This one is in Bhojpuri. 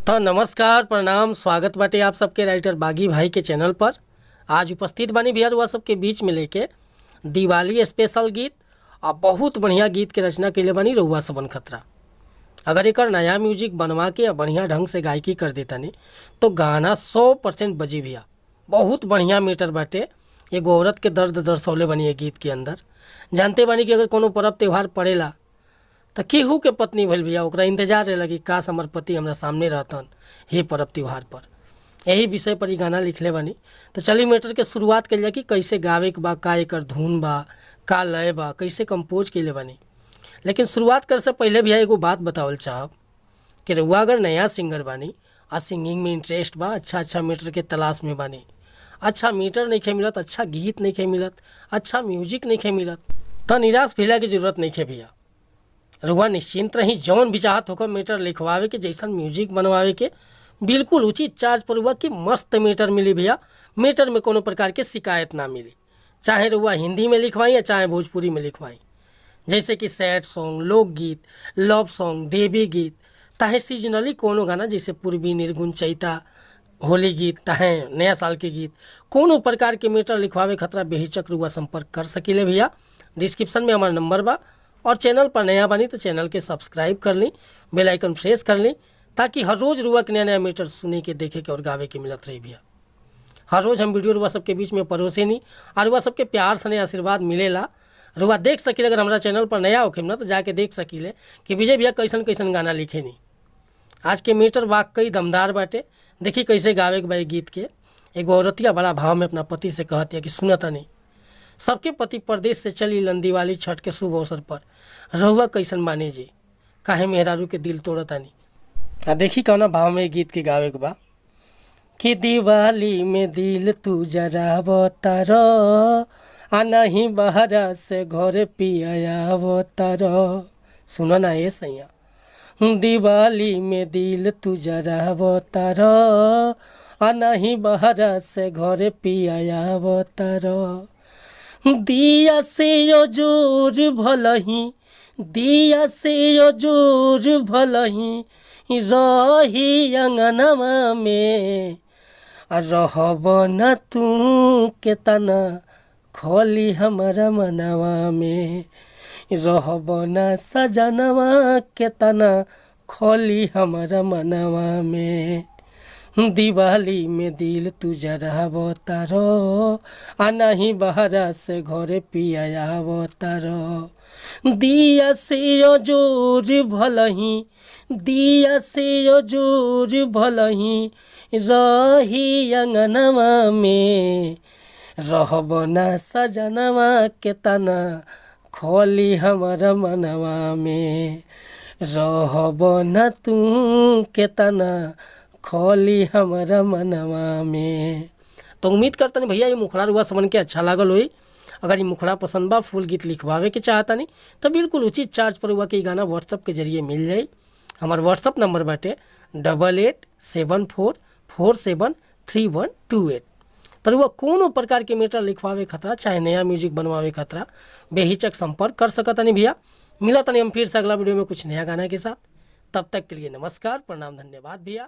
तो नमस्कार प्रणाम स्वागत बाटे आप सबके राइटर बागी भाई के चैनल पर। आज उपस्थित बानी भैया रुआ सबके बीच में लेके दिवाली स्पेशल गीत और बहुत बढ़िया गीत के रचना के लिए बानी रउआ सबन खतरा। अगर एक नया म्यूजिक बनवा के या बढ़िया ढंग से गायकी कर देतानी तो गाना 100% बजी भैया। बहुत बढ़िया मीटर बाटे। एगो औरत के दर्द दर्शौले बनी है गीत के अंदर। जानते बानी कि अगर कोनो पर्व त्यौहार पड़ेला तो केहू के पत्नी भइल भैया ओकरा इंतजार रहे लगी काश हमर पति हमरा सामने रहतन हे पर्व त्यौहार पर। यही विषय पर ही गाना लिखले बानी। तो चली मैटर के शुरुआत कल जाए कि कैसे गावे के बा, का एकर धुन बा, का लय बा, कैसे कंपोज कैले बानी। लेकिन शुरुआत कर से पहले भैया एगो बात बतावल चाहब कि रउआ अगर नया सिंगर बानी आ सिंगिंग में इंटरेस्ट बा, अच्छा मीटर के तलाश में बानी, अच्छा मीटर नहीं मिलत, अच्छा गीत नहीं मिलत, अच्छा म्यूजिक नहीं मिलत, तो निराश भइला की जरूरत नहीं भैया। रुआ निश्चिंत रही, जौन भी चाहत होकर मीटर लिखवावे के, जैसन म्यूजिक बनवावे के, बिल्कुल उचित चार्ज पर हुआ कि मस्त मीटर मिली भैया। मीटर में कोनो प्रकार के शिकायत ना मिली, चाहे रुआ हिंदी में लिखवाई या चाहे भोजपुरी में लिखवाई। जैसे कि सैड सॉन्ग, लोकगीत, लव सॉन्ग, देवी गीत, चाहे सीजनली कोनो गाना जैसे पूर्वी, निर्गुण, चैता, होली गीत, चाहे नया साल के गीत, कोनो प्रकार के मीटर लिखवावे खतरा बेहिचक रुआ संपर्क कर सकीले भैया। डिस्क्रिप्शन में हमारा नंबर बा और चैनल पर नया बनी तो चैनल के सब्सक्राइब कर ली, बेल आइकन प्रेस कर ली, ताकि हर रोज़ रुआ के नया नया मीटर सुने के, देखे के और गावे के मिलत रही भैया। हर रोज़ हम वीडियो रुआ सबके बीच में परोसे नहीं और रुआ सबके प्यार से आशीर्वाद मिलेला। रुआ देख सकीले, अगर हमारा चैनल पर नया होखे ना तो जाके देख सकीले कि विजय भैया कैसन कैसन गाना लिखे नहीं। आज के मीटर वाकई दमदार बाटे। देखी कैसे गावे के बा गीत के। एगो औरतिया बड़ा भाव में अपना पति से कहती है कि सुनता नहीं, सबके पति प्रदेश से चली लन दिवाली छठ के शुभ अवसर पर, रहुआ कैसन माने जी, काहे मेहरारू के दिल तोड़तानी। देखी कौना भाव में गीत के गावे के बा कि दिवाली में दिल तू जरावतार आ नहीं बहरा से घर पियावतार। सुनो ना ये सैया, दिवाली में दिल तू जरावतार आ नहीं बहरा से घर पियावतार। दिया से यो जोर भलही, दिया से यो जोर भलही, रही अंगनवा में रहब न तू के तना खोली हमारा मनवा में, रहब न सजनवा के तना खोली हमारा मनवा में। दिवाली में दिल तू जरावतार आ नहीं बहरा से घरे पियावतार। दिया से यो जोर भलही, दिया से यो जोर भलही, रही अंगनवा में रहब न सजनवा के तना खोली हमारा मनवा में, रहब न तू के तना खोली हमारा मनवा में। तो उम्मीद करता नहीं भैया ये मुखड़ा रुआ समन के अच्छा लागल होई। अगर ये मुखड़ा पसंद बा, फुल गीत लिखवावे के चाहता नहीं तो बिल्कुल उचित चार्ज पर हुआ कि गाना व्हाट्सअप के जरिए मिल जाए। हमारा व्हाट्सअप नंबर बाटे 8874473128। पर वह कोनो प्रकार के मीटर लिखवावे खतरा, चाहे नया म्यूजिक बनवावे खतरा, बेहिचक संपर्क कर सकता नहीं भैया। मिला तनी हम फिर से अगला वीडियो में कुछ नया गाना के साथ। तब तक के लिए नमस्कार, प्रणाम, धन्यवाद भैया।